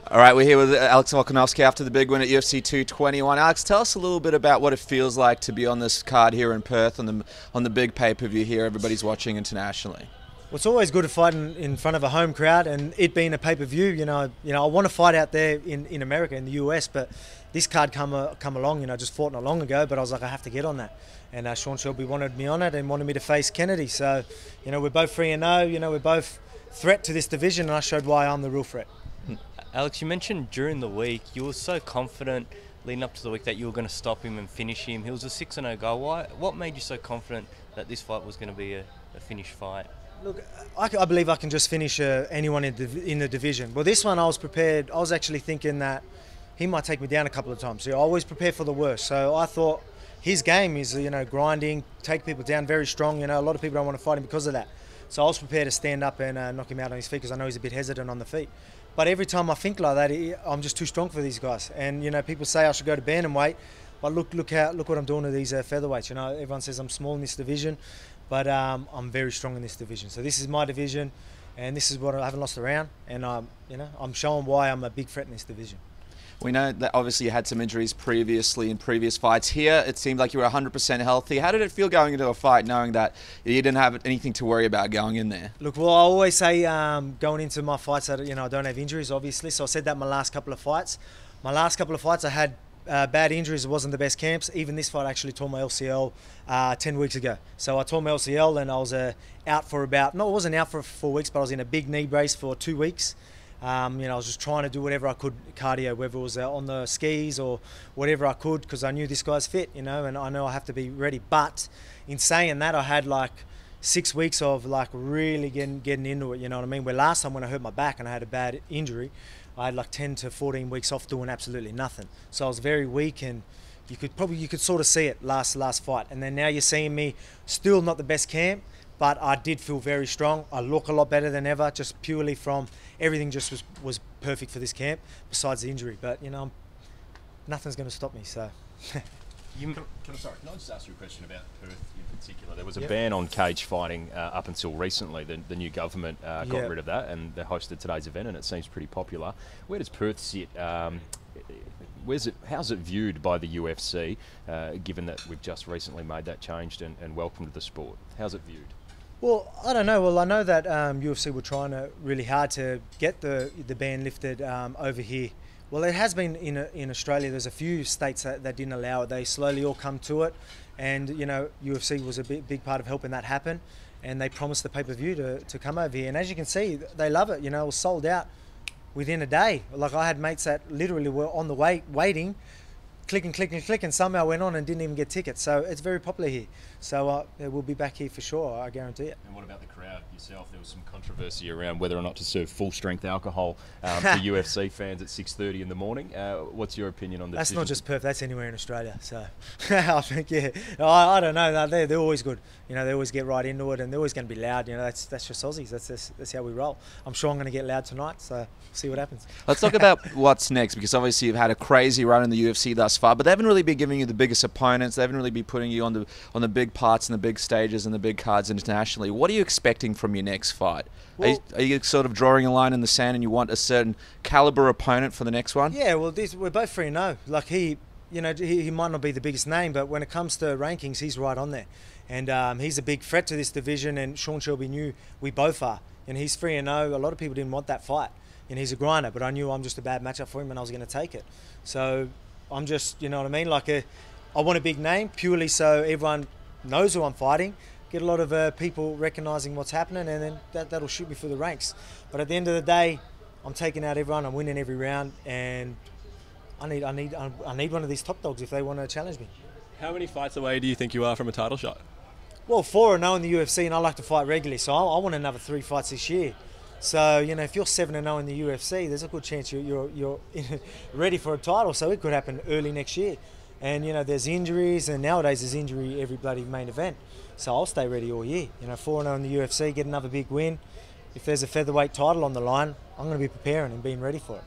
All right, we're here with Alex Volkanovski after the big win at UFC 221. Alex, tell us a little bit about what it feels like to be on this card here in Perth on the big pay-per-view here. Everybody's watching internationally. Well, it's always good to fight in front of a home crowd, and it being a pay-per-view, I want to fight out there in America, in the US, but this card come along, just fought not long ago, but I was like, I have to get on that. And Sean Shelby wanted me on it and wanted me to face Kennedy. So, we're both 3-0, we're both threat to this division, and I showed why I'm the real threat. Alex, you mentioned during the week you were so confident leading up to the week that you were going to stop him and finish him. He was a 6-0 guy. What made you so confident that this fight was going to be a finished fight? Look, I believe I can just finish anyone in the division. Well, this one I was prepared. I was actually thinking that he might take me down a couple of times. So I always prepare for the worst. So I thought his game is, grinding, take people down very strong. A lot of people don't want to fight him because of that. So I was prepared to stand up and knock him out on his feet because I know he's a bit hesitant on the feet. But every time I think like that, I'm just too strong for these guys. And people say I should go to bantamweight, but look what I'm doing to these featherweights. Everyone says I'm small in this division, but I'm very strong in this division. So this is my division, and this is what I haven't lost a round. And I'm showing why I'm a big threat in this division. We know that obviously you had some injuries previously in previous fights. Here, it seemed like you were 100% healthy. How did it feel going into a fight knowing that you didn't have anything to worry about going in there? Look, well, I always say going into my fights that I don't have injuries, obviously. So I said that in my last couple of fights. My last couple of fights, I had bad injuries. It wasn't the best camps. Even this fight, I actually tore my LCL 10 weeks ago. So I tore my LCL and I was out for I wasn't out for 4 weeks, but I was in a big knee brace for 2 weeks. I was just trying to do whatever I could cardio, whether it was on the skis or whatever I could, because I knew this guy's fit, and I know I have to be ready. But in saying that, I had like 6 weeks of like really getting into it, you know what I mean? Where last time when I hurt my back and I had a bad injury, I had like 10 to 14 weeks off doing absolutely nothing. So I was very weak, and you could sort of see it last fight. And then now you're seeing me still not the best camp, but I did feel very strong. I look a lot better than ever, just purely from everything just was perfect for this camp, besides the injury. But, nothing's going to stop me, so. Can I just ask you a question about Perth in particular? There was a ban on cage fighting up until recently. The new government got rid of that, and they hosted today's event, and it seems pretty popular. Where does Perth sit? How's it viewed by the UFC, given that we've just recently made that change and welcomed the sport? How's it viewed? Well, I don't know. Well, I know that UFC were trying really hard to get the ban lifted over here. Well, it has been in Australia. There's a few states that didn't allow it. They slowly all come to it, and UFC was a big part of helping that happen. And they promised the pay-per-view to come over here. And as you can see, they love it. It was sold out within a day. Like, I had mates that literally were on the waiting, clicking, somehow went on and didn't even get tickets. So it's very popular here. So we'll be back here for sure, I guarantee it. And what about the crowd yourself? There was some controversy around whether or not to serve full-strength alcohol for UFC fans at 6:30 in the morning. What's your opinion on the That's decision? not just Perth, that's anywhere in Australia. So I think, I don't know. They're always good. They always get right into it, and they're always going to be loud. That's just Aussies. That's how we roll. I'm sure I'm going to get loud tonight, so see what happens. Let's talk about what's next, because obviously you've had a crazy run in the UFC thus far, but they haven't really been giving you the biggest opponents. They haven't really been putting you on the big parts and the big stages and the big cards internationally. What are you expecting from your next fight? Well, are you sort of drawing a line in the sand and you want a certain caliber opponent for the next one? Yeah, well, we're both 3-0. Like, he might not be the biggest name, but when it comes to rankings, he's right on there. And he's a big threat to this division, and Sean Shelby knew we both are. And he's 3-0. A lot of people didn't want that fight. And he's a grinder, but I knew I'm just a bad matchup for him, and I was going to take it. So I'm just, you know what I mean? Like, I want a big name purely so everyone knows who I'm fighting. Get a lot of people recognising what's happening, and then that'll shoot me through the ranks. But at the end of the day, I'm taking out everyone. I'm winning every round, and I need one of these top dogs if they want to challenge me. How many fights away do you think you are from a title shot? Well, 4-0 in the UFC, and I like to fight regularly, so I want another 3 fights this year. So, if you're 7-0 in the UFC, there's a good chance you're ready for a title. So it could happen early next year. And, there's injuries, and nowadays there's injury every bloody main event. So I'll stay ready all year. 4-0 in the UFC, get another big win. If there's a featherweight title on the line, I'm going to be preparing and being ready for it.